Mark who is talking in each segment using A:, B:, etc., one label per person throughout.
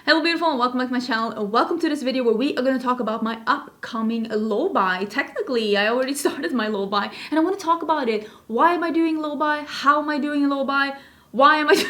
A: Hello beautiful and welcome back to my channel and welcome to this video where we are going to talk about my upcoming low buy. Technically, I already started my low buy and I want to talk about it. Why am I doing low buy? How am I doing a low buy? Why am I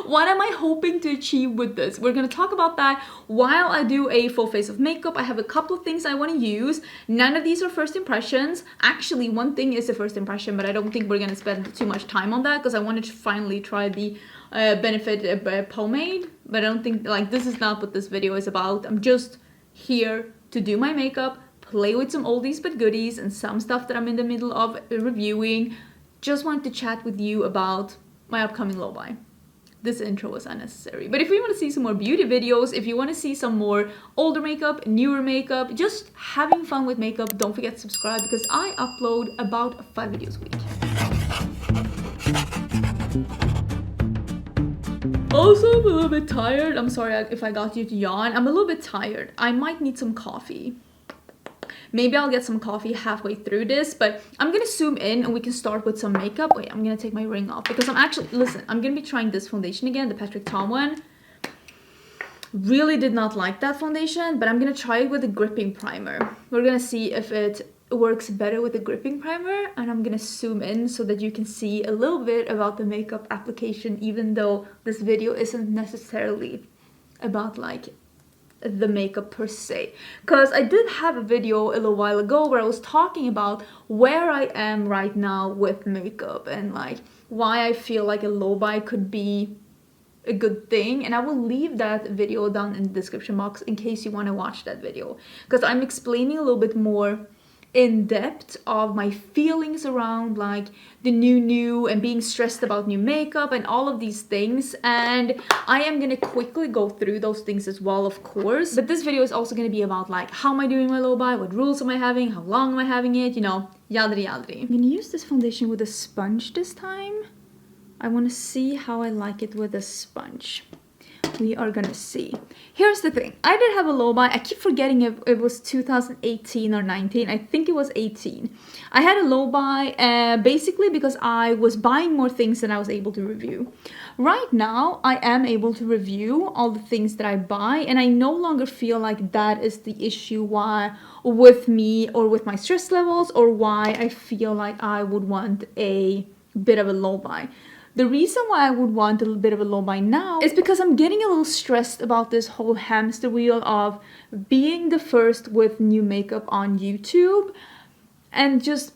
A: what am I hoping to achieve with this? We're going to talk about that while I do a full face of makeup. I have a couple of things I want to use. None of these are first impressions. Actually, one thing is a first impression, but I don't think we're going to spend too much time on that because I wanted to finally try the Benefit pomade, but I don't think, like, this is not what this video is about. I'm just here to do my makeup, play with some oldies but goodies and some stuff that I'm in the middle of reviewing. Just wanted to chat with you about my upcoming low buy. This intro was unnecessary, but if you want to see some more beauty videos, if you want to see some more older makeup, newer makeup, just having fun with makeup, don't forget to subscribe because I upload about 5 videos a week. Also, I'm a little bit tired. I'm sorry if I got you to yawn. I'm a little bit tired. I might need some coffee. Maybe I'll get some coffee halfway through this, but I'm gonna zoom in and we can start with some makeup. Wait, I'm gonna take my ring off because listen, I'm gonna be trying this foundation again, the Patrick Ta one. Really did not like that foundation, but I'm gonna try it with a gripping primer. We're gonna see if it works better with the gripping primer, and I'm gonna zoom in so that you can see a little bit about the makeup application, even though this video isn't necessarily about like the makeup per se, because I did have a video a little while ago where I was talking about where I am right now with makeup and like why I feel like a low buy could be a good thing, and I will leave that video down in the description box in case you want to watch that video, because I'm explaining a little bit more in depth of my feelings around like the new and being stressed about new makeup and all of these things, and I am gonna quickly go through those things as well, of course, but this video is also gonna be about like how am I doing my low buy, what rules am I having, how long am I having it, you know, yadri yadri. I'm gonna use this foundation with a sponge this time. I want to see how I like it with a sponge. We are gonna see. Here's the thing, I did have a low buy. I keep forgetting if it was 2018 or 19. I think it was 18. I had a low buy basically because I was buying more things than I was able to review. Right now I am able to review all the things that I buy, and I no longer feel like that is the issue why with me or with my stress levels or why I feel like I would want a bit of a low buy. The reason why I would want a little bit of a low buy now is because I'm getting a little stressed about this whole hamster wheel of being the first with new makeup on YouTube, and just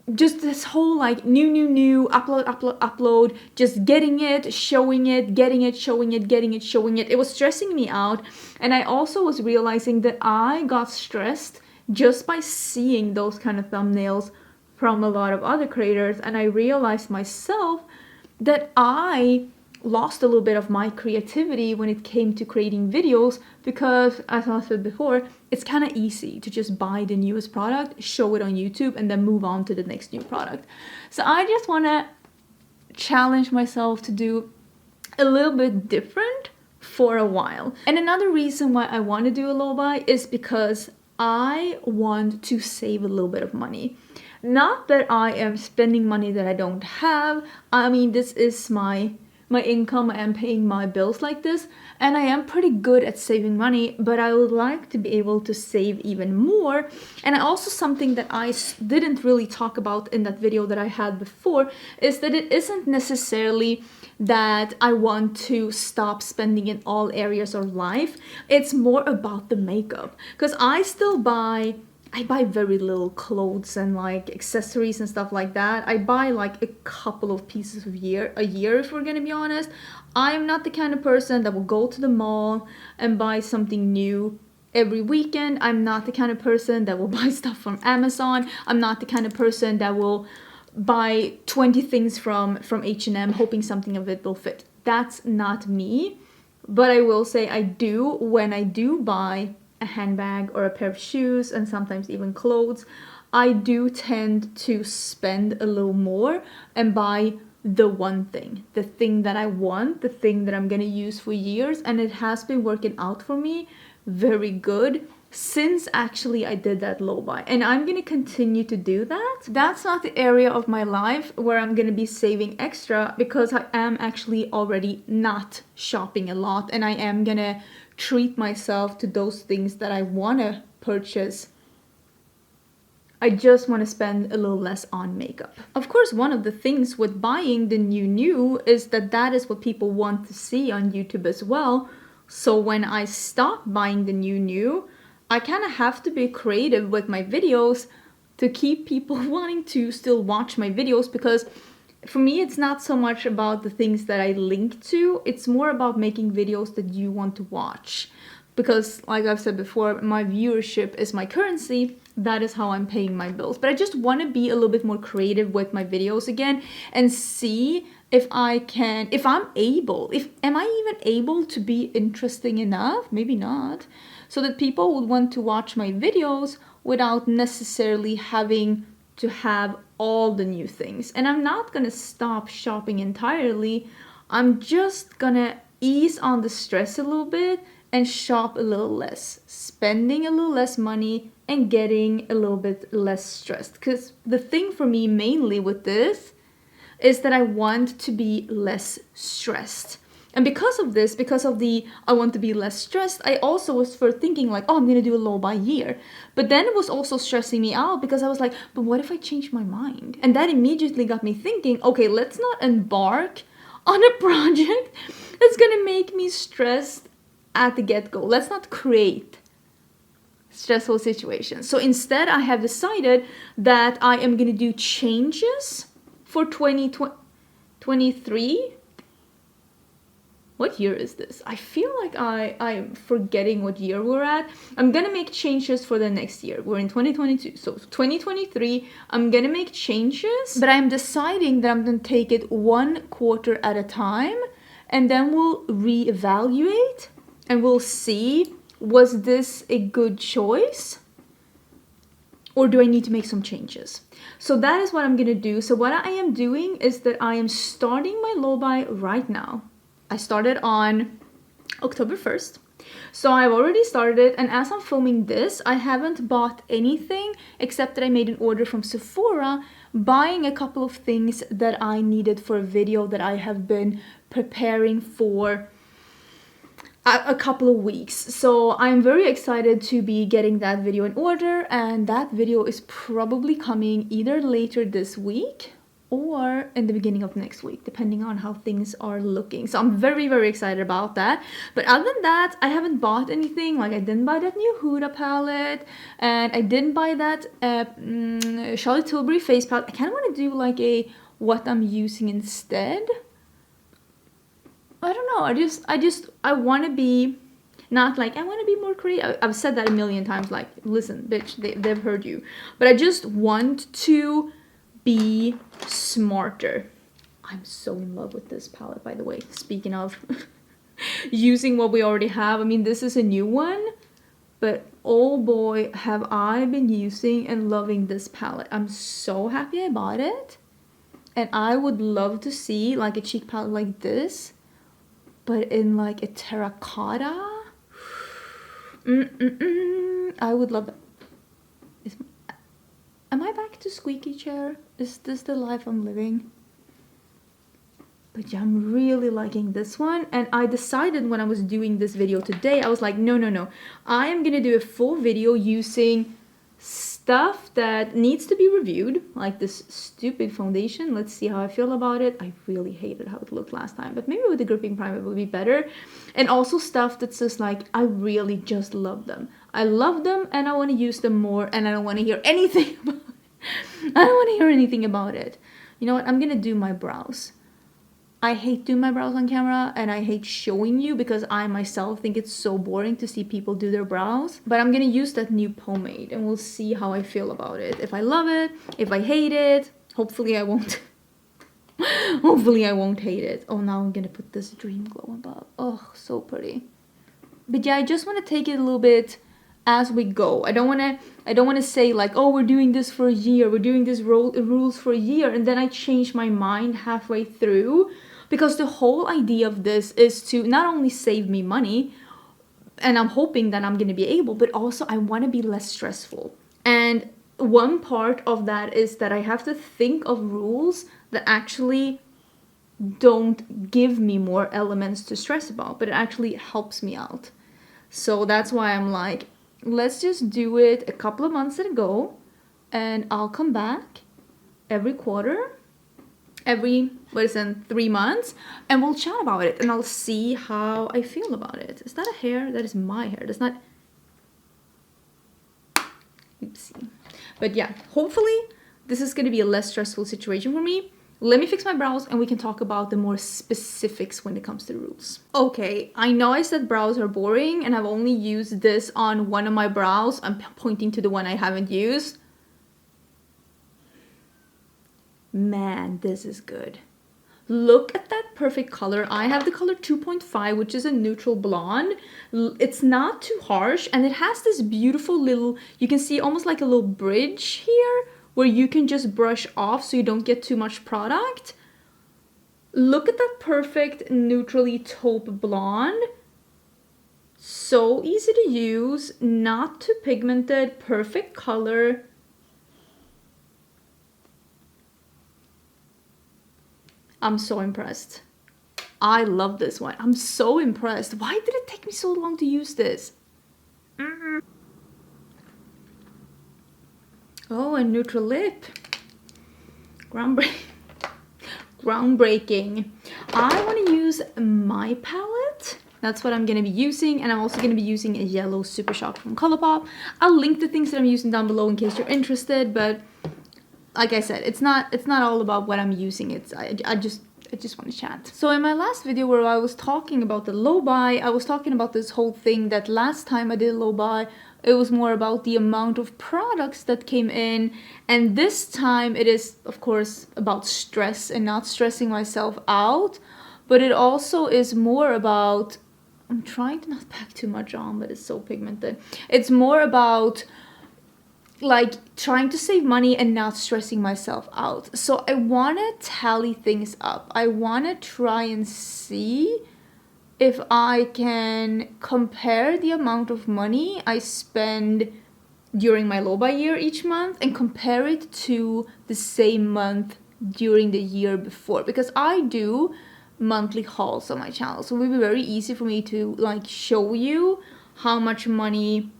A: this whole like new upload, just getting it, showing it, getting it, showing it, getting it, showing it. It was stressing me out, and I also was realizing that I got stressed just by seeing those kind of thumbnails from a lot of other creators, and I realized myself that I lost a little bit of my creativity when it came to creating videos, because as I said before, it's kind of easy to just buy the newest product, show it on YouTube, and then move on to the next new product. So I just want to challenge myself to do a little bit different for a while. And another reason why I want to do a low buy is because I want to save a little bit of money. Not that I am spending money that I don't have. I mean, this is my income. I am paying my bills like this, and I am pretty good at saving money, but I would like to be able to save even more. And also something that I didn't really talk about in that video that I had before is that it isn't necessarily that I want to stop spending in all areas of life. It's more about the makeup, because I buy very little clothes and like accessories and stuff like that. I buy like a couple of pieces a year if we're gonna be honest. I'm not the kind of person that will go to the mall and buy something new every weekend. I'm not the kind of person that will buy stuff from Amazon. I'm not the kind of person that will buy 20 things from H&M hoping something of it will fit. That's not me. But I will say when I do buy a handbag or a pair of shoes and sometimes even clothes, I do tend to spend a little more and buy the one thing, the thing that I want, the thing that I'm gonna use for years, and it has been working out for me very good. since actually I did that low buy, and I'm gonna continue to do that. That's not the area of my life where I'm gonna be saving extra, because I am actually already not shopping a lot, and I am gonna treat myself to those things that I wanna purchase. I just want to spend a little less on makeup. Of course, one of the things with buying the new is that that is what people want to see on YouTube as well. So when I stop buying the new, I kind of have to be creative with my videos to keep people wanting to still watch my videos, because for me, it's not so much about the things that I link to, it's more about making videos that you want to watch. Because like I've said before, my viewership is my currency. That is how I'm paying my bills. But I just want to be a little bit more creative with my videos again and see if I can, if I'm able, am I even able to be interesting enough? Maybe not. So that people would want to watch my videos without necessarily having to have all the new things. And I'm not gonna stop shopping entirely. I'm just gonna ease on the stress a little bit and shop a little less, spending a little less money and getting a little bit less stressed. Because the thing for me mainly with this is that I want to be less stressed. And because of this, because of the I want to be less stressed, I also was for thinking like, oh, I'm gonna do a low buy year. But then it was also stressing me out, because I was like, but what if I change my mind? And that immediately got me thinking, okay, let's not embark on a project that's gonna make me stressed at the get-go. Let's not create stressful situations. So instead, I have decided that I am gonna do changes for 2023. What year is this? I feel like I'm forgetting what year we're at. I'm gonna make changes for the next year. We're in 2022. So 2023, I'm gonna make changes, but I'm deciding that I'm gonna take it 1 quarter at a time, and then we'll reevaluate and we'll see, was this a good choice? Or do I need to make some changes? So that is what I'm gonna do. So what I am doing is that I am starting my low buy right now. I started on October 1st. So I've already started it, and as I'm filming this, I haven't bought anything except that I made an order from Sephora, buying a couple of things that I needed for a video that I have been preparing for a couple of weeks. So I'm very excited to be getting that video in order, and that video is probably coming either later this week or in the beginning of next week, depending on how things are looking. So I'm very, very excited about that. But other than that, I haven't bought anything. Like, I didn't buy that new Huda palette, and I didn't buy that Charlotte Tilbury face palette. I kind of want to do like a what I'm using instead. I don't know. I want to be not like, I want to be more creative. I've said that a million times. Like, listen, bitch, they've heard you. But I just want to be smarter. I'm so in love with this palette, by the way. Speaking of using what we already have, I mean, this is a new one, but oh boy, have I been using and loving this palette. I'm so happy I bought it, and I would love to see like a cheek palette like this, but in like a terracotta. I would love that. Am I back to squeaky chair? Is this the life I'm living? But yeah, I'm really liking this one. And I decided when I was doing this video today, I was like, no. I am gonna do a full video using stuff that needs to be reviewed. Like this stupid foundation. Let's see how I feel about it. I really hated how it looked last time, but maybe with the gripping primer it will be better. And also stuff that's just like, I really just love them. I love them and I want to use them more, and I don't want to hear anything about it. I don't want to hear anything about it. You know what? I'm gonna do my brows. I hate doing my brows on camera, and I hate showing you because I myself think it's so boring to see people do their brows. But I'm gonna use that new pomade, and we'll see how I feel about it. If I love it, if I hate it. Hopefully I won't. Hopefully I won't hate it. Oh, now I'm gonna put this Dream Glow above. Oh, so pretty. But yeah, I just want to take it a little bit as we go. I don't want to say like, oh, we're doing this for a year, we're doing this rules for a year, and then I change my mind halfway through, because the whole idea of this is to not only save me money, and I'm hoping that I'm gonna be able, but also I want to be less stressful. And one part of that is that I have to think of rules that actually don't give me more elements to stress about, but it actually helps me out. So that's why I'm like, let's just do it a couple of months at a go, and I'll come back every quarter, every 3 months, and we'll chat about it, and I'll see how I feel about it. Is that a hair? That is my hair. That's not. Oopsie. But yeah, hopefully this is gonna be a less stressful situation for me. Let me fix my brows and we can talk about the more specifics when it comes to the rules. Okay, I know I said brows are boring and I've only used this on one of my brows. I'm pointing to the one I haven't used. Man, this is good. Look at that perfect color. I have the color 2.5, which is a neutral blonde. It's not too harsh, and it has this beautiful little, you can see almost like a little bridge here where you can just brush off so you don't get too much product. Look at that perfect neutrally taupe blonde. So easy to use, not too pigmented, perfect color. I'm so impressed. I love this one. I'm so impressed. Why did it take me so long to use this? Oh, a neutral lip. Groundbreaking. I want to use my palette. That's what I'm going to be using. And I'm also going to be using a yellow Super Shock from Colourpop. I'll link the things that I'm using down below in case you're interested. But like I said, it's not all about what I'm using. I just want to chat. So in my last video where I was talking about the low buy, I was talking about this whole thing that last time I did a low buy, it was more about the amount of products that came in. And this time it is, of course, about stress and not stressing myself out. But it also is more about, I'm trying to not pack too much on, but it's so pigmented. It's more about like trying to save money and not stressing myself out. So I want to tally things up. I want to try and see if I can compare the amount of money I spend during my low buy year each month and compare it to the same month during the year before, because I do monthly hauls on my channel, so it will be very easy for me to like show you how much money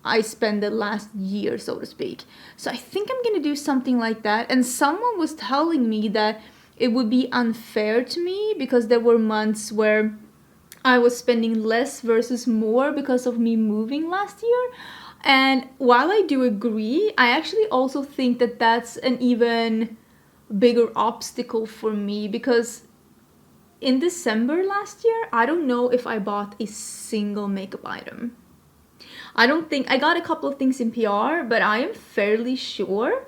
A: I spent the last year, so to speak. So I think I'm gonna do something like that. And someone was telling me that it would be unfair to me because there were months where I was spending less versus more because of me moving last year. And while I do agree, I actually also think that that's an even bigger obstacle for me, because in December last year, I don't know if I bought a single makeup item. I don't think, I got a couple of things in PR, but I am fairly sure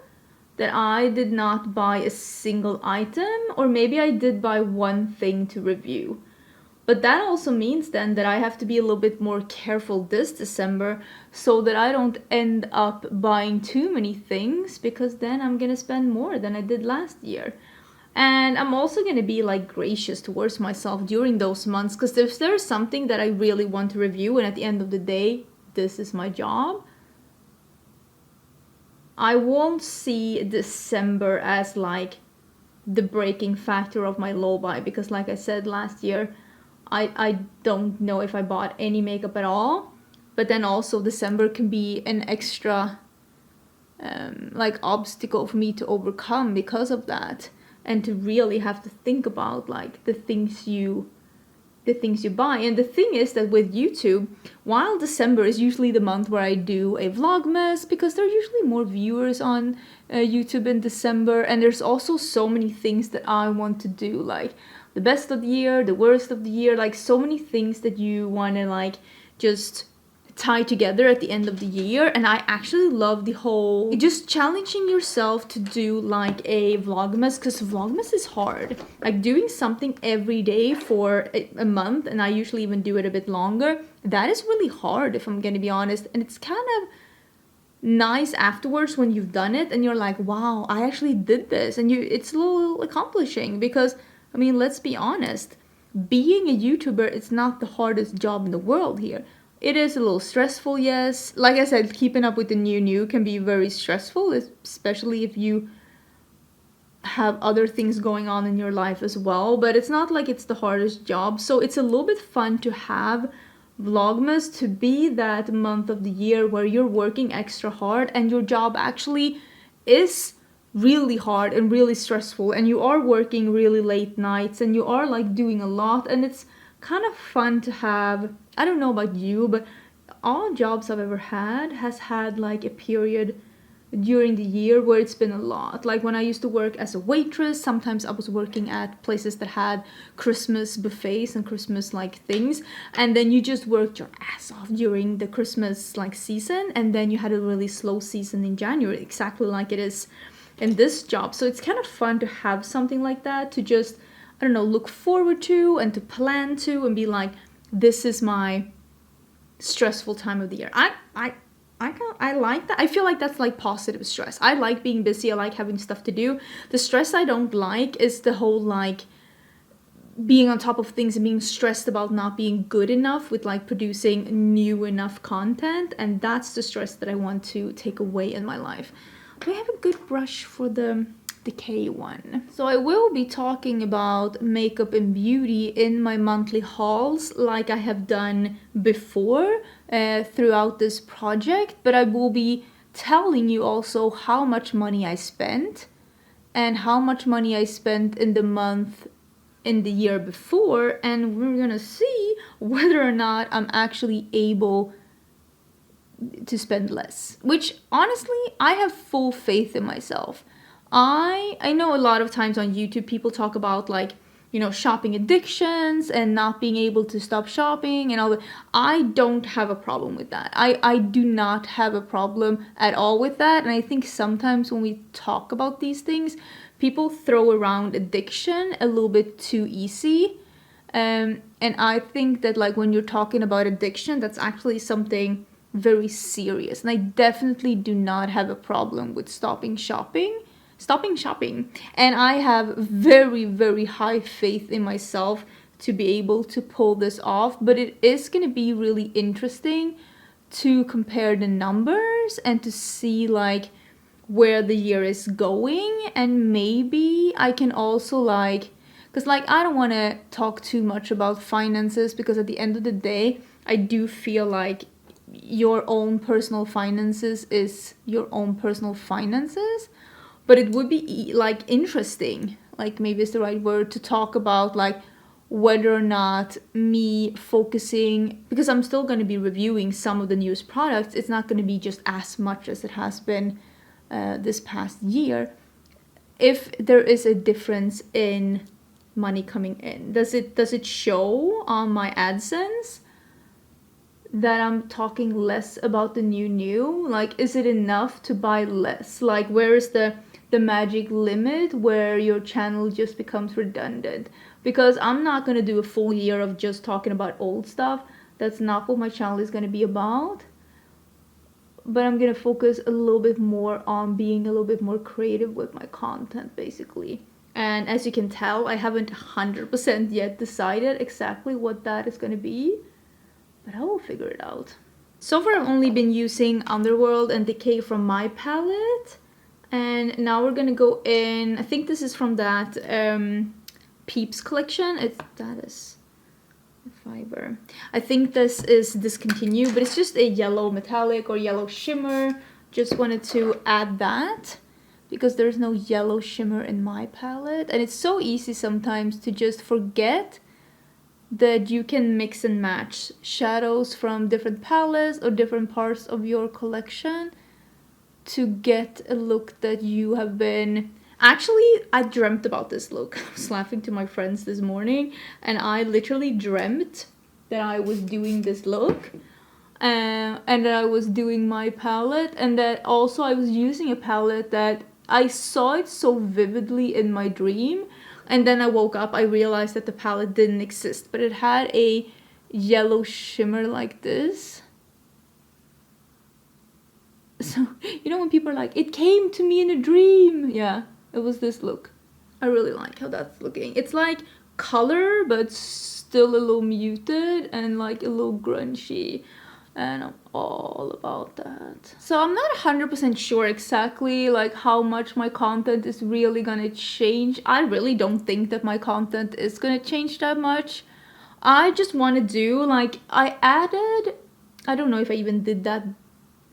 A: that I did not buy a single item, or maybe I did buy one thing to review. But that also means then that I have to be a little bit more careful this December so that I don't end up buying too many things, because then I'm gonna spend more than I did last year. And I'm also gonna be like gracious towards myself during those months, because if there's something that I really want to review and at the end of the day, this is my job, I won't see December as like the breaking factor of my low buy, because like I said last year, I don't know if I bought any makeup at all. But then also December can be an extra like obstacle for me to overcome because of that, and to really have to think about like the things you buy. And the thing is that with YouTube, while December is usually the month where I do a vlogmas, because there are usually more viewers on YouTube in December, and there's also so many things that I want to do, like the best of the year, the worst of the year, like so many things that you want to like just tie together at the end of the year. And I actually love the whole just challenging yourself to do like a vlogmas, because vlogmas is hard, like doing something every day for a month, and I usually even do it a bit longer. That is really hard, if I'm gonna be honest. And it's kind of nice afterwards when you've done it and you're like, wow, I actually did this. And it's a little accomplishing, because I mean, let's be honest, being a YouTuber, it's not the hardest job in the world here. it is a little stressful, yes. Like I said, keeping up with the new can be very stressful, especially if you have other things going on in your life as well. But it's not like it's the hardest job. So it's a little bit fun to have Vlogmas to be that month of the year where you're working extra hard and your job actually is really hard and really stressful, and you are working really late nights and you are like doing a lot, and it's kind of fun to have. I don't know about you, but all jobs I've ever had has had like a period during the year where it's been a lot. Like when I used to work as a waitress, sometimes I was working at places that had Christmas buffets and Christmas like things, and then you just worked your ass off during the Christmas like season, and then you had a really slow season in January, exactly like it is in this job. So it's kind of fun to have something like that to just, I don't know, look forward to and to plan to and be like, this is my stressful time of the year. I like that. I feel like that's like positive stress. I like being busy. I like having stuff to do. The stress I don't like is the whole like being on top of things and being stressed about not being good enough with like producing new enough content. And that's the stress that I want to take away in my life. Do I have a good brush for the decay one? So I will be talking about makeup and beauty in my monthly hauls like I have done before throughout this project, but I will be telling you also how much money I spent and how much money I spent in the month in the year before, and we're gonna see whether or not I'm actually able to spend less, which honestly I have full faith in myself. I know a lot of times on YouTube people talk about like, you know, shopping addictions and not being able to stop shopping and all that. I don't have a problem with that. I do not have a problem at all with that. And I think sometimes when we talk about these things, people throw around addiction a little bit too easy. And I think that like when you're talking about addiction, that's actually something very serious. And I definitely do not have a problem with stopping shopping. And I have very, very high faith in myself to be able to pull this off. But it is going to be really interesting to compare the numbers and to see like where the year is going. And maybe I can also like, because like I don't want to talk too much about finances, because at the end of the day I do feel like your own personal finances is your own personal finances. But it would be like interesting, like maybe it's the right word, to talk about like whether or not me focusing, because I'm still going to be reviewing some of the newest products. It's not going to be just as much as it has been this past year. If there is a difference in money coming in, does it show on my AdSense that I'm talking less about the new? Like, is it enough to buy less? Like, where is the magic limit where your channel just becomes redundant? Because I'm not going to do a full year of just talking about old stuff. That's not what my channel is going to be about. But I'm going to focus a little bit more on being a little bit more creative with my content, basically. And as you can tell, I haven't 100% yet decided exactly what that is going to be, but I will figure it out. So far I've only been using Underworld and Decay from my palette. And now we're gonna go in, I think this is from that Peeps collection. That is fiber. I think this is discontinued, but it's just a yellow metallic or yellow shimmer. Just wanted to add that because there's no yellow shimmer in my palette. And it's so easy sometimes to just forget that you can mix and match shadows from different palettes or different parts of your collection to get a look that you have been... Actually, I dreamt about this look. I was laughing to my friends this morning and I literally dreamt that I was doing this look and that I was doing my palette, and that also I was using a palette that I saw it so vividly in my dream, and then I woke up, I realized that the palette didn't exist, but it had a yellow shimmer like this. So, you know when people are like, it came to me in a dream? Yeah, it was this look. I really like how that's looking. It's like color, but still a little muted and like a little grungy. and I'm all about that. So I'm not 100% sure exactly like how much my content is really gonna change. I really don't think that my content is gonna change that much. I just want to do like, I don't know if I even did that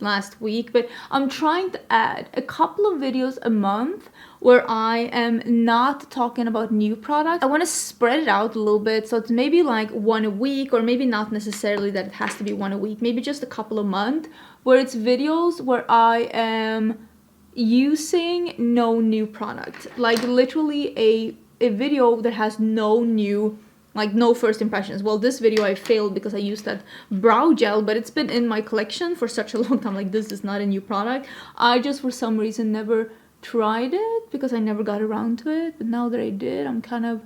A: last week, but I'm trying to add a couple of videos a month where I am not talking about new products. I want to spread it out a little bit, so it's maybe like one a week, or maybe not necessarily that it has to be one a week, maybe just a couple a month, where it's videos where I am using no new product, like literally a video that has no new, like no first impressions. Well, this video I failed because I used that brow gel, but it's been in my collection for such a long time. Like, this is not a new product. I just for some reason never tried it because I never got around to it, but now that I did, I'm kind of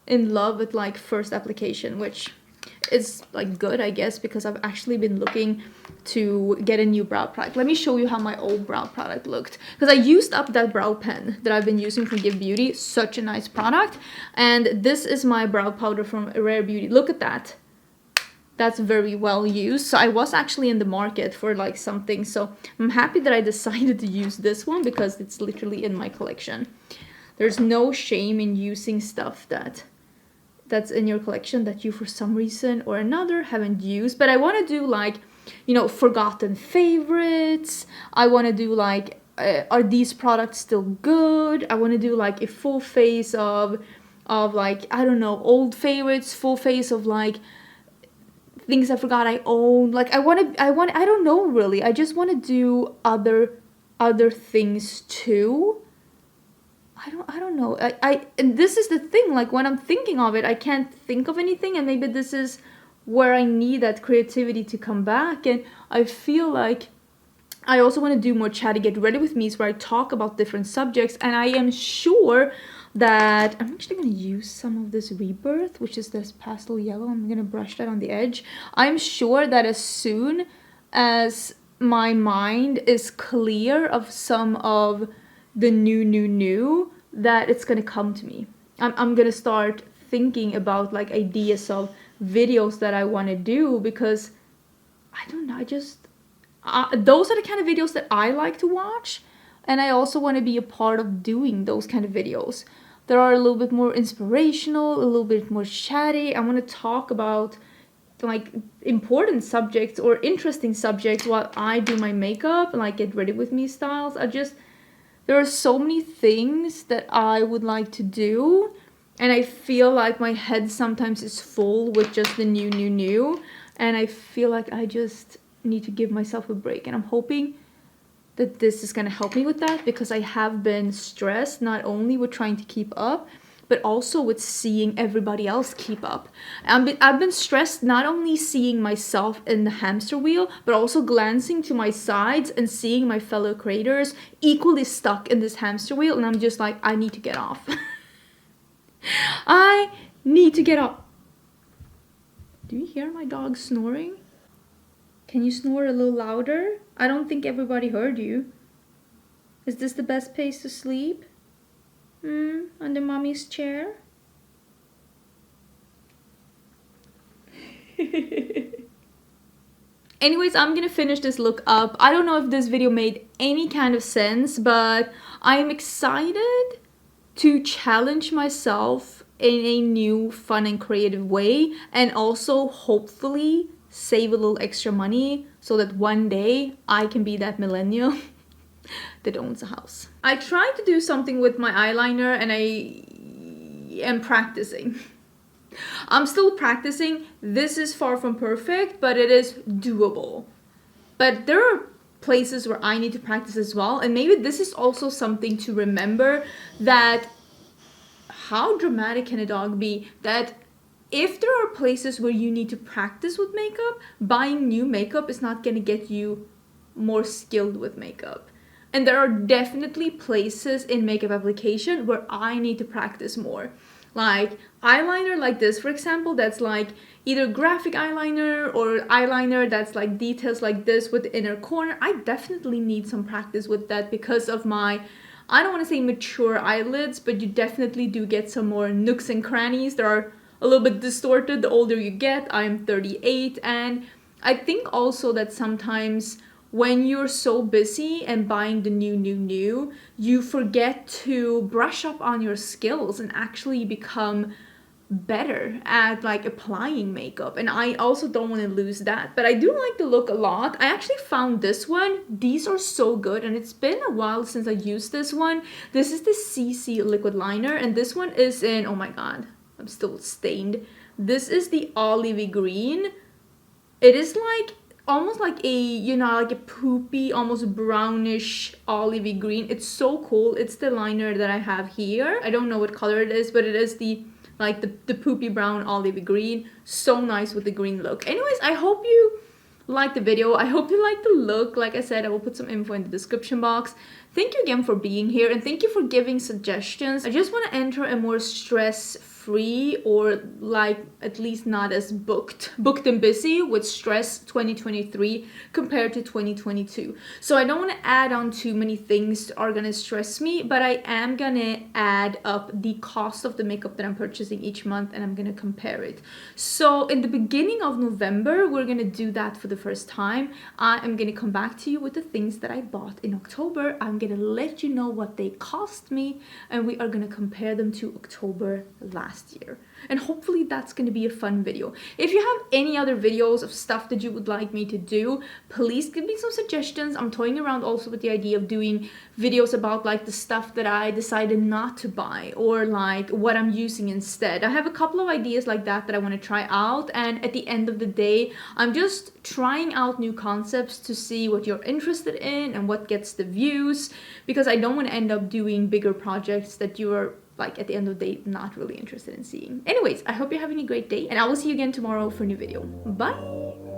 A: in love with like first application, which is like good, I guess, because I've actually been looking to get a new brow product. Let me show you how my old brow product looked, because I used up that brow pen that I've been using from Give Beauty. Such a nice product. And this is my brow powder from Rare Beauty. Look at that. That's very well used. So I was actually in the market for like something, so I'm happy that I decided to use this one because it's literally in my collection. There's no shame in using stuff that's in your collection that you for some reason or another haven't used. But I want to do like, you know, forgotten favorites. I want to do like, are these products still good? I want to do like a full face of like, I don't know, old favorites, full face of like things I forgot I own. Like I don't know really. I just want to do other things too. I don't know. And this is the thing, like when I'm thinking of it, I can't think of anything, and maybe this is where I need that creativity to come back. And I feel like I also want to do more chatty get ready with me's where I talk about different subjects, and I am sure that I'm actually going to use some of this Rebirth, which is this pastel yellow. I'm going to brush that on the edge. I'm sure that as soon as my mind is clear of some of the new that it's gonna come to me. I'm gonna start thinking about like ideas of videos that I want to do, because I don't know, I just those are the kind of videos that I like to watch, and I also want to be a part of doing those kind of videos that are a little bit more inspirational, a little bit more chatty. I want to talk about like important subjects or interesting subjects while I do my makeup and like get ready with me styles. There are so many things that I would like to do, and I feel like my head sometimes is full with just the new, and I feel like I just need to give myself a break. And I'm hoping that this is going to help me with that, because I have been stressed not only with trying to keep up, but also with seeing everybody else keep up. I've been stressed not only seeing myself in the hamster wheel, but also glancing to my sides and seeing my fellow creators equally stuck in this hamster wheel, and I'm just like, I need to get off. I need to get off. Do you hear my dog snoring? Can you snore a little louder? I don't think everybody heard you. Is this the best place to sleep? Under mommy's chair? Anyways, I'm gonna finish this look up. I don't know if this video made any kind of sense, but I am excited to challenge myself in a new, fun, and creative way, and also hopefully save a little extra money so that one day I can be that millennial that owns a house. I tried to do something with my eyeliner, and I am practicing. I'm still practicing. This is far from perfect, but it is doable. But there are places where I need to practice as well, and maybe this is also something to remember, that how dramatic can a dog be, that if there are places where you need to practice with makeup, buying new makeup is not going to get you more skilled with makeup. And there are definitely places in makeup application where I need to practice more. Like eyeliner like this, for example, that's like either graphic eyeliner or eyeliner that's like details like this with the inner corner. I definitely need some practice with that because of my, I don't want to say mature eyelids, but you definitely do get some more nooks and crannies that are a little bit distorted the older you get. I'm 38, and I think also that sometimes when you're so busy and buying the new, you forget to brush up on your skills and actually become better at like applying makeup. And I also don't want to lose that, but I do like the look a lot. I actually found this one. These are so good, and it's been a while since I used this one. This is the CC liquid liner, and this one is in, oh my god, I'm still stained. This is the olivey green. It is like almost like a, you know, like a poopy, almost brownish olivey green. It's so cool. It's the liner that I have here. I don't know what color it is, but it is the like the poopy brown olivey green. So nice with the green look. Anyways, I hope you like the video. I hope you like the look. Like I said, I will put some info in the description box. Thank you again for being here, and thank you for giving suggestions. I just want to enter a more stress-free, or like at least not as booked and busy with stress 2023 compared to 2022. So I don't want to add on too many things that are gonna stress me, but I am gonna add up the cost of the makeup that I'm purchasing each month, and I'm gonna compare it. So in the beginning of November, we're gonna do that for the first time. I am gonna come back to you with the things that I bought in October. I'm gonna let you know what they cost me, and we are gonna compare them to October last year. And hopefully that's gonna be a fun video. If you have any other videos of stuff that you would like me to do, please give me some suggestions. I'm toying around also with the idea of doing videos about like the stuff that I decided not to buy, or like what I'm using instead. I have a couple of ideas like that I want to try out, and at the end of the day, I'm just trying out new concepts to see what you're interested in and what gets the views, because I don't want to end up doing bigger projects that you are like at the end of the day not really interested in seeing. Anyways, I hope you're having a great day, and I will see you again tomorrow for a new video. Bye.